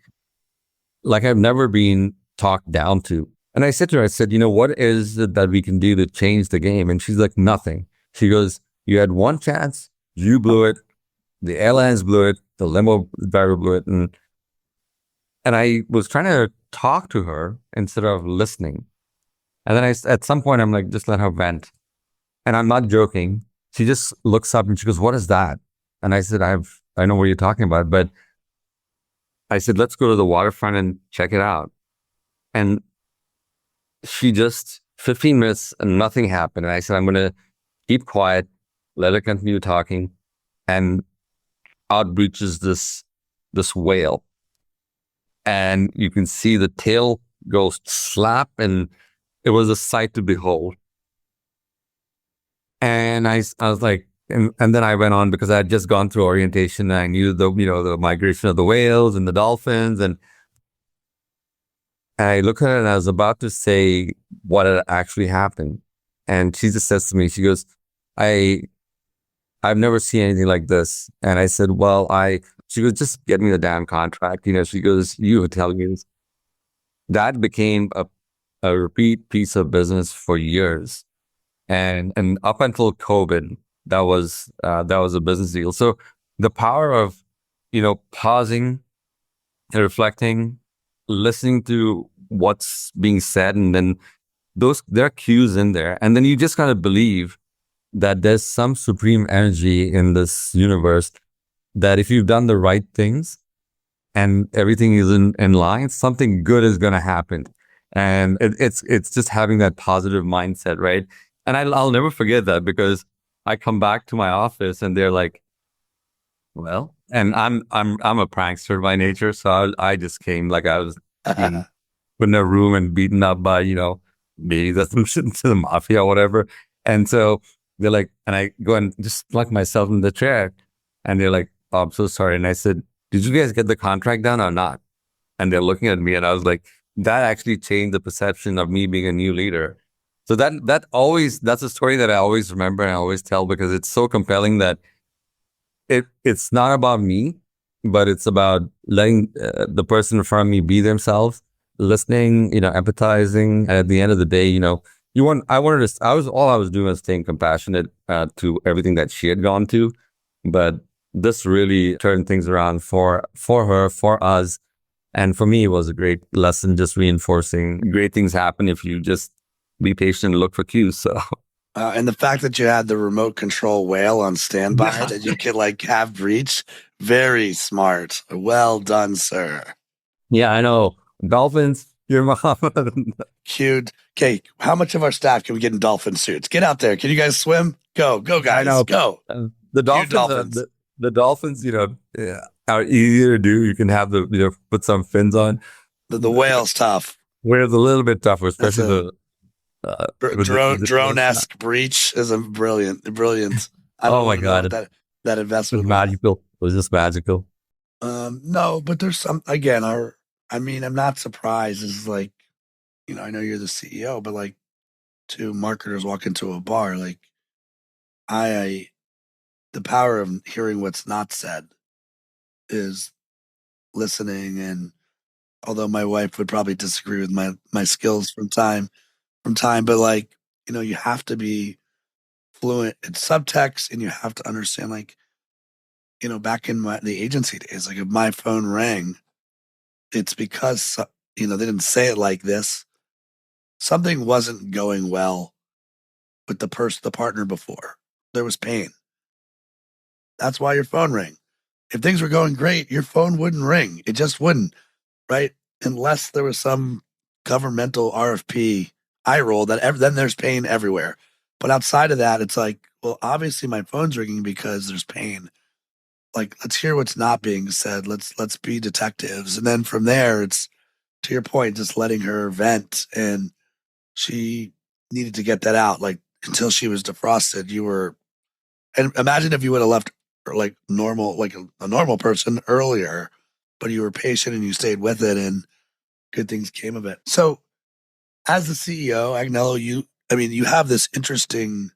S5: like I've never been talked down to. And I said to her, what is it that we can do to change the game? And she's like, nothing. She goes, You had one chance, you blew it, the airlines blew it, the limo driver blew it. And I was trying to talk to her instead of listening. And then at some point, I'm like, just let her vent. And I'm not joking. She just looks up and she goes, "What is that?" And I said, I know what you're talking about, but I said, let's go to the waterfront and check it out. And she just, 15 minutes and nothing happened. And I said, I'm going to keep quiet, let her continue talking. And out breaches this whale. And you can see the tail go slap, and it was a sight to behold. And I was like, and then I went on because I had just gone through orientation and I knew the migration of the whales and the dolphins. And I looked at it and I was about to say what had actually happened. And she just says to me, she goes, I've never seen anything like this. And I said, well, she goes, just get me the damn contract. She goes, you were telling me this. That became a repeat piece of business for years. And up until COVID, that was a business deal. So the power of, pausing, reflecting, listening to what's being said, and then there are cues in there. And then you just kind of believe that there's some supreme energy in this universe that if you've done the right things and everything is in line, something good is going to happen. And it's just having that positive mindset, right? And I'll never forget that, because I come back to my office and they're like, well, and I'm a prankster by nature. So I just came like I was being put in a room and beaten up by, maybe the to the mafia or whatever. And so they're like, and I go and just plug myself in the chair and they're like, "Oh, I'm so sorry." And I said, "Did you guys get the contract done or not?" And they're looking at me and I was like, that actually changed the perception of me being a new leader. So that's a story that I always remember and I always tell, because it's so compelling that it's not about me, but it's about letting the person in front of me be themselves, listening, empathizing. And at the end of the day, all I was doing was staying compassionate to everything that she had gone to. But this really turned things around for her, for us. And for me, it was a great lesson, just reinforcing great things happen if you just be patient and look for cues. So,
S6: and the fact that you had the remote control whale on standby that you could have breach, very smart. Well done, sir.
S5: Yeah, I know. Dolphins, your mom.
S6: Cute. Okay, how much of our staff can we get in dolphin suits? Get out there. Can you guys swim? Go, guys. I know. Go.
S5: The dolphins. The dolphins, are easier to do. You can have put some fins on.
S6: The whale's tough.
S5: Whale's a little bit tougher, especially
S6: drone-esque breach is a brilliant.
S5: Oh my God.
S6: That investment
S5: was magical. Was this magical?
S6: No, but there's some, again, I'm not surprised. It's like, I know you're the CEO, but two marketers walk into a bar, the power of hearing what's not said is listening. And although my wife would probably disagree with my skills from time, but you have to be fluent in subtext, and you have to understand, back in the agency days, if my phone rang, it's because, they didn't say it like this. Something wasn't going well with the partner before. There was pain. That's why your phone rang. If things were going great, your phone wouldn't ring. It just wouldn't, right? Unless there was some governmental RFP eye roll then there's pain everywhere. But outside of that, it's well, obviously my phone's ringing because there's pain. Let's hear what's not being said. Let's be detectives. And then from there, it's, to your point, just letting her vent. And she needed to get that out, until she was defrosted. And imagine if you would have left her normal, a normal person earlier, but you were patient and you stayed with it, and good things came of it. So as the CEO, Agnelo, you have this interesting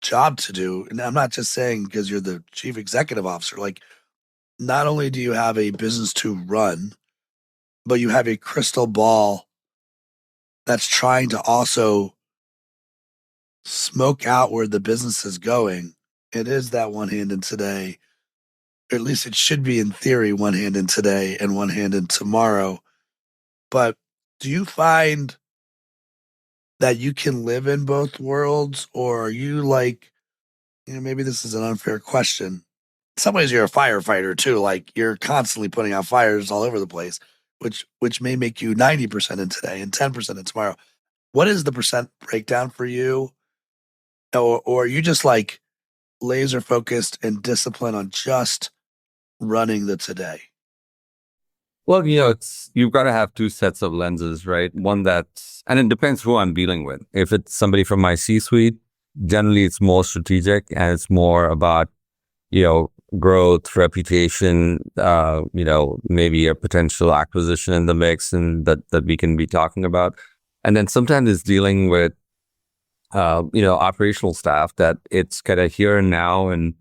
S6: job to do. And I'm not just saying because you're the chief executive officer. Not only do you have a business to run, but you have a crystal ball that's trying to also smoke out where the business is going, it is that one hand in today, or at least it should be in theory, one hand in today and one hand in tomorrow. But do you find that you can live in both worlds, or are you like, maybe this is an unfair question. In some ways, you're a firefighter too. Like you're constantly putting out fires all over the place, which may make you 90% in today and 10% in tomorrow. What is the percent breakdown for you? Or are you just like laser focused and disciplined on just running the today?
S5: Well, you've got to have two sets of lenses, right? One that's, and it depends who I'm dealing with. If it's somebody from my C-suite, generally it's more strategic and it's more about, growth, reputation, maybe a potential acquisition in the mix and that we can be talking about. And then sometimes it's dealing with, operational staff that it's kind of here and now, and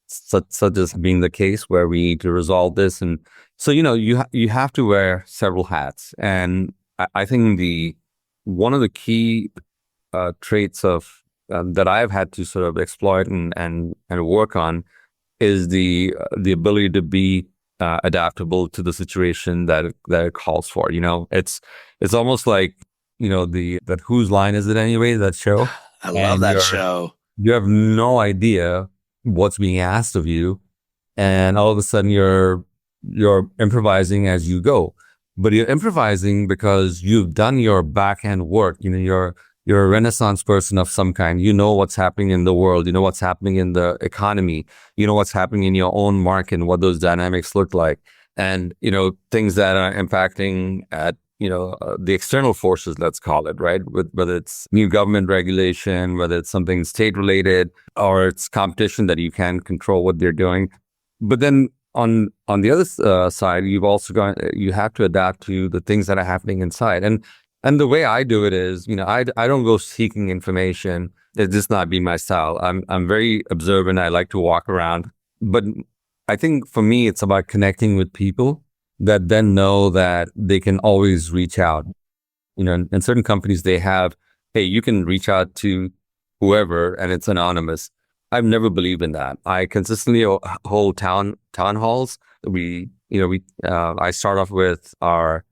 S5: such as being the case where we need to resolve this. And so, you have to wear several hats. And I think one of the key traits of that I've had to sort of exploit and work on is the ability to be adaptable to the situation that it calls for. It's almost like that Whose Line Is It Anyway, that show.
S6: I love that show.
S5: You have no idea what's being asked of you, and all of a sudden you're improvising as you go. But you're improvising because you've done your backhand work. You're a Renaissance person of some kind. You know what's happening in the world. You know what's happening in the economy. You know what's happening in your own market and what those dynamics look like. And, things that are impacting at, the external forces, let's call it, right? Whether it's new government regulation, whether it's something state related, or it's competition that you can't control what they're doing. But then on the other side, you have to adapt to the things that are happening inside. And the way I do it is, I don't go seeking information. It's just not be my style. I'm very observant. I like to walk around. But I think for me, it's about connecting with people that then know that they can always reach out. In certain companies, they have, hey, you can reach out to whoever and it's anonymous. I've never believed in that. I consistently hold town halls. I start off with our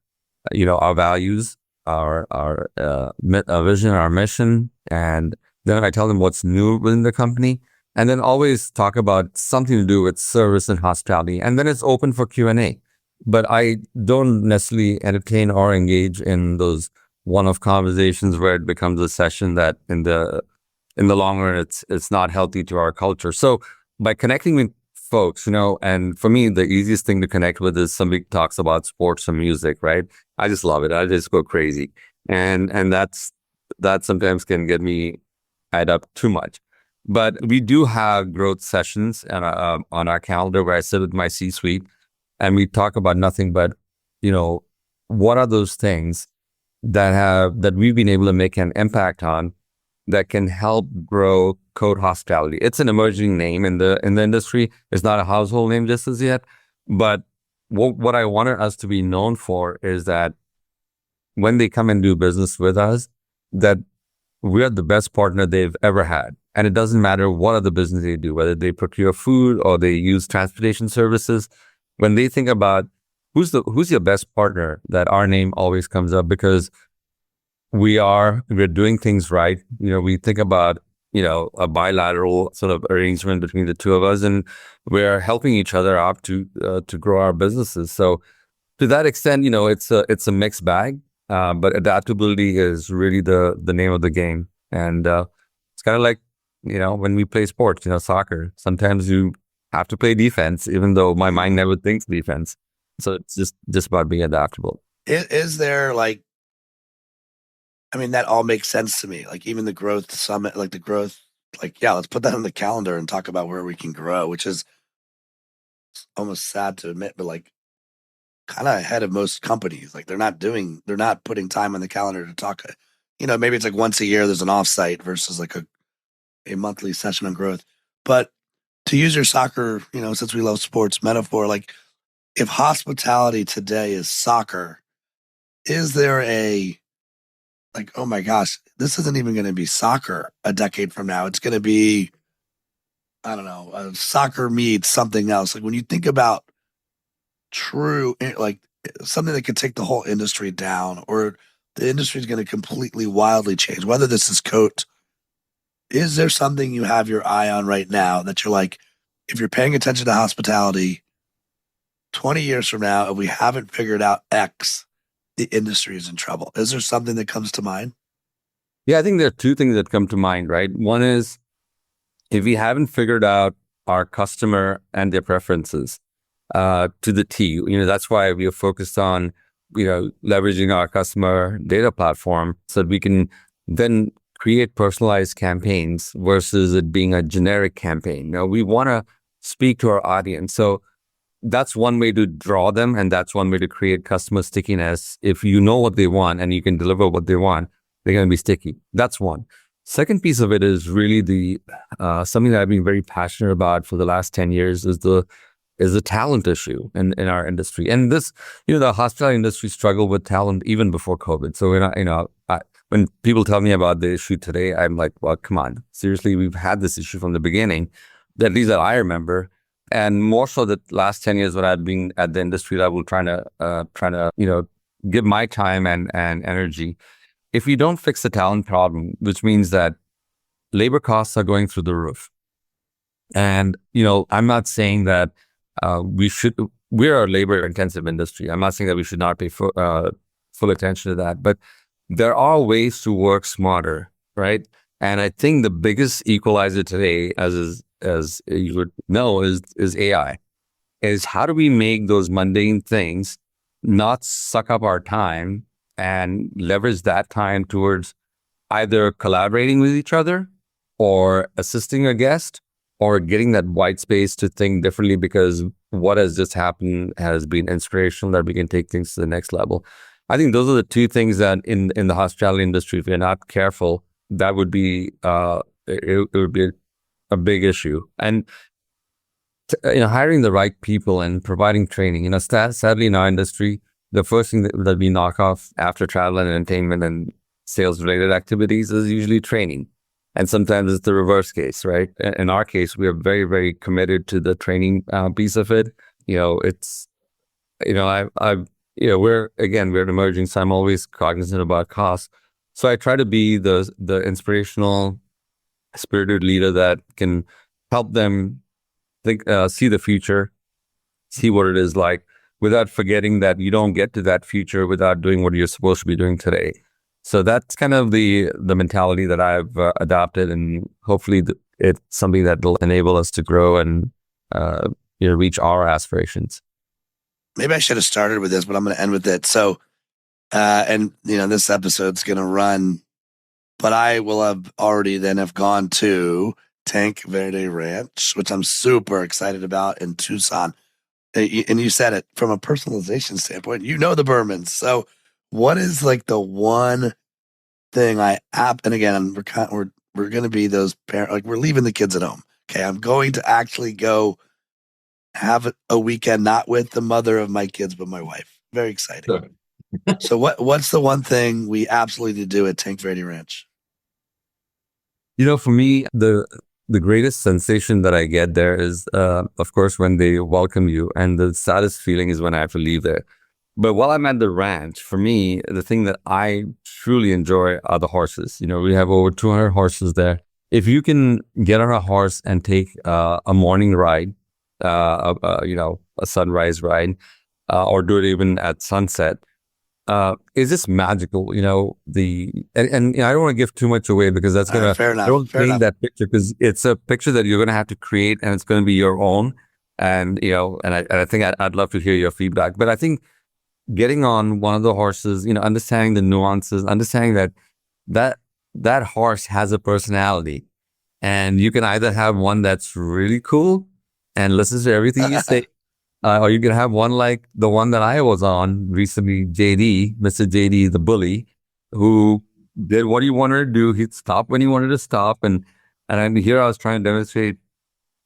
S5: values, our vision, our mission, and then I tell them what's new within the company, and then always talk about something to do with service and hospitality, and then it's open for Q&A. But I don't necessarily entertain or engage in those one-off conversations where it becomes a session that in the long run it's not healthy to our culture. So by connecting with folks, and for me the easiest thing to connect with is somebody talks about sports or music, right? I just love it. I just go crazy, and that sometimes can get me add up too much. But we do have growth sessions on our calendar where I sit with my C-suite and we talk about nothing but, what are those things that we've been able to make an impact on that can help grow COTE Hospitality. It's an emerging name in the industry. It's not a household name just as yet. But what I wanted us to be known for is that when they come and do business with us, that we're the best partner they've ever had. And it doesn't matter what other business they do, whether they procure food or they use transportation services. When they think about who's your best partner, that our name always comes up because we're doing things right. We think about, a bilateral sort of arrangement between the two of us, and we're helping each other out to grow our businesses. So to that extent, it's a mixed bag, but adaptability is really the name of the game. And it's kind of like, when we play sports, soccer, sometimes you have to play defense, even though my mind never thinks defense. So it's just about being adaptable.
S6: Is there that all makes sense to me. Like even the growth summit, let's put that on the calendar and talk about where we can grow, which is almost sad to admit, but kind of ahead of most companies. They're not putting time on the calendar to talk. Maybe it's once a year there's an offsite versus a monthly session on growth. But to use your soccer, since we love sports metaphor, if hospitality today is soccer, is there a like, oh my gosh, this isn't even going to be soccer a decade from now. It's going to be, I don't know, soccer meets something else. Like when you think about true, like something that could take the whole industry down, or the industry is going to completely wildly change, whether this is coat, is there something you have your eye on right now that you're like, if you're paying attention to hospitality 20 years from now, if we haven't figured out X, the industry is in trouble? Is there something that comes to mind?
S5: Yeah, I think there are two things that come to mind, right? One is if we haven't figured out our customer and their preferences to the T, that's why we are focused on, leveraging our customer data platform so that we can then create personalized campaigns versus it being a generic campaign. We want to speak to our audience. So that's one way to draw them, and that's one way to create customer stickiness. If you know what they want and you can deliver what they want, they're going to be sticky. That's one. Second piece of it is really the something that I've been very passionate about for the last 10 years is the talent issue in our industry. And this, the hospitality industry struggled with talent even before COVID. So when people tell me about the issue today, I'm like, well, come on, seriously, we've had this issue from the beginning, at least that I remember. And more so the last 10 years when I've been at the industry level trying to give my time and energy. If we don't fix the talent problem, which means that labor costs are going through the roof. And, I'm not saying that we're a labor intensive industry. I'm not saying that we should not pay full attention to that, but there are ways to work smarter, right? And I think the biggest equalizer today, as you would know, is AI. Is how do we make those mundane things not suck up our time and leverage that time towards either collaborating with each other or assisting a guest or getting that white space to think differently, because what has just happened has been inspirational that we can take things to the next level. I think those are the two things that in the hospitality industry, if you're not careful, that would be it would be a big issue. And hiring the right people and providing training. Sadly in our industry, the first thing that we knock off after travel and entertainment and sales related activities is usually training. And sometimes it's the reverse case, right? In our case, we are very, very committed to the training piece of it. It's, we're an emerging, so I'm always cognizant about cost. So I try to be the inspirational, spirited leader that can help them think, see the future, see what it is like, without forgetting that you don't get to that future without doing what you're supposed to be doing today. So that's kind of the mentality that I've adopted, and hopefully it's something that will enable us to grow and reach our aspirations.
S6: Maybe I should have started with this, but I'm going to end with it. So, this episode's going to run, but I will have already then have gone to Tank Verde Ranch, which I'm super excited about, in Tucson. And you said it from a personalization standpoint. The Bermans. So what is like the one thing and again, we're going to be those parents, like we're leaving the kids at home. Okay. I'm going to actually go have a weekend, not with the mother of my kids, but my wife. Very exciting. Sure. So what's the one thing we absolutely need to do at Tank Verde Ranch?
S5: For me, the greatest sensation that I get there is, of course, when they welcome you, and the saddest feeling is when I have to leave there. But while I'm at the ranch, for me, the thing that I truly enjoy are the horses. We have over 200 horses there. If you can get on a horse and take a morning ride, a sunrise ride, or do it even at sunset, it's just magical. And I don't want to give too much away, because that's gonna
S6: fair enough.
S5: I don't paint that picture, because it's a picture that you're gonna have to create, and it's gonna be your own. And I think I'd love to hear your feedback. But I think getting on one of the horses, understanding the nuances, understanding that horse has a personality, and you can either have one that's really cool and listens to everything you say, or you can have one like the one that I was on recently, Mr. JD, the bully, who did what he wanted to do. He'd stop when he wanted to stop. And here I was trying to demonstrate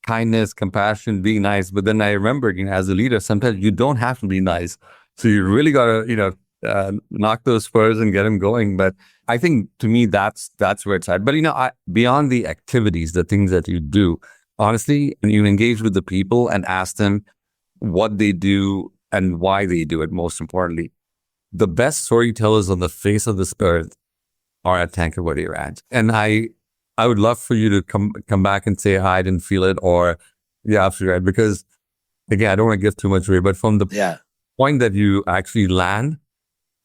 S5: kindness, compassion, being nice. But then I remembered, as a leader, sometimes you don't have to be nice. So you really got to, knock those spurs and get them going. But I think to me, that's where it's at. But, beyond the activities, the things that you do, honestly, when you engage with the people and ask them what they do and why they do it, most importantly, the best storytellers on the face of this earth are at Tankerville Ranch. And I would love for you to come back and say, I didn't feel it, or yeah, absolutely right. Because again, I don't want to give too much away, but from the point that you actually land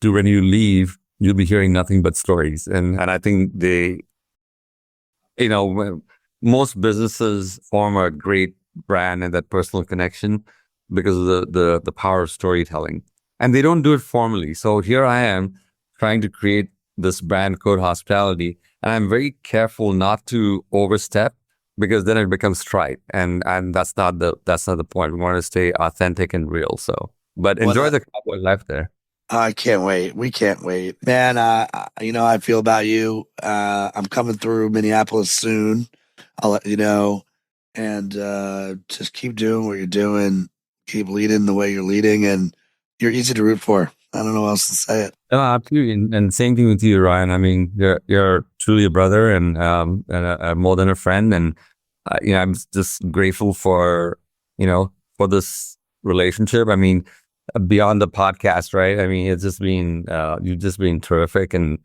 S5: to when you leave, you'll be hearing nothing but stories. And I think most businesses form a great brand and that personal connection because of the power of storytelling. And they don't do it formally. So here I am trying to create this brand, COTE Hospitality, and I'm very careful not to overstep because then it becomes trite, and that's not the point. We want to stay authentic and real. So, but enjoy the cowboy life there.
S6: I can't wait. We can't wait, man. I feel about you. I'm coming through Minneapolis soon. I'll let you know, and just keep doing what you're doing. Keep leading the way you're leading, and you're easy to root for. I don't know how else to say it.
S5: Absolutely, and same thing with you, Ryan. I mean, you're truly a brother and more than a friend, and I'm just grateful for this relationship. I mean, beyond the podcast, right? I mean, it's just been you've just been terrific, and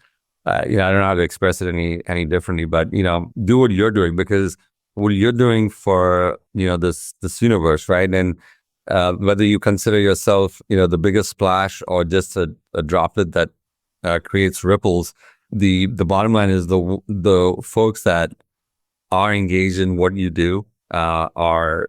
S5: I don't know how to express it any differently, but do what you're doing, because what you're doing for this universe, right? And whether you consider yourself, the biggest splash or just a droplet that creates ripples, the bottom line is the folks that are engaged in what you do are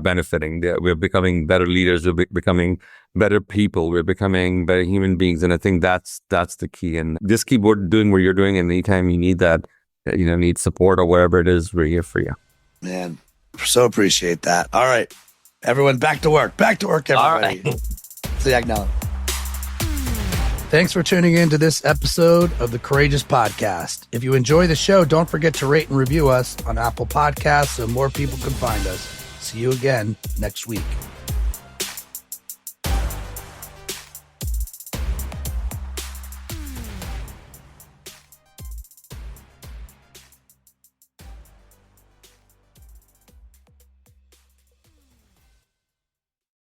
S5: benefiting. We're becoming better leaders. We're becoming better people. We're becoming better human beings, and I think that's the key. And just keep doing what you're doing. And anytime you need that, need support or whatever it is, we're here for you.
S6: Man, so appreciate that. All right. Everyone, back to work. Back to work, everybody.
S3: All right.
S6: See you, Agnelo.
S1: Thanks for tuning in to this episode of the Courageous Podcast. If you enjoy the show, don't forget to rate and review us on Apple Podcasts so more people can find us. See you again next week.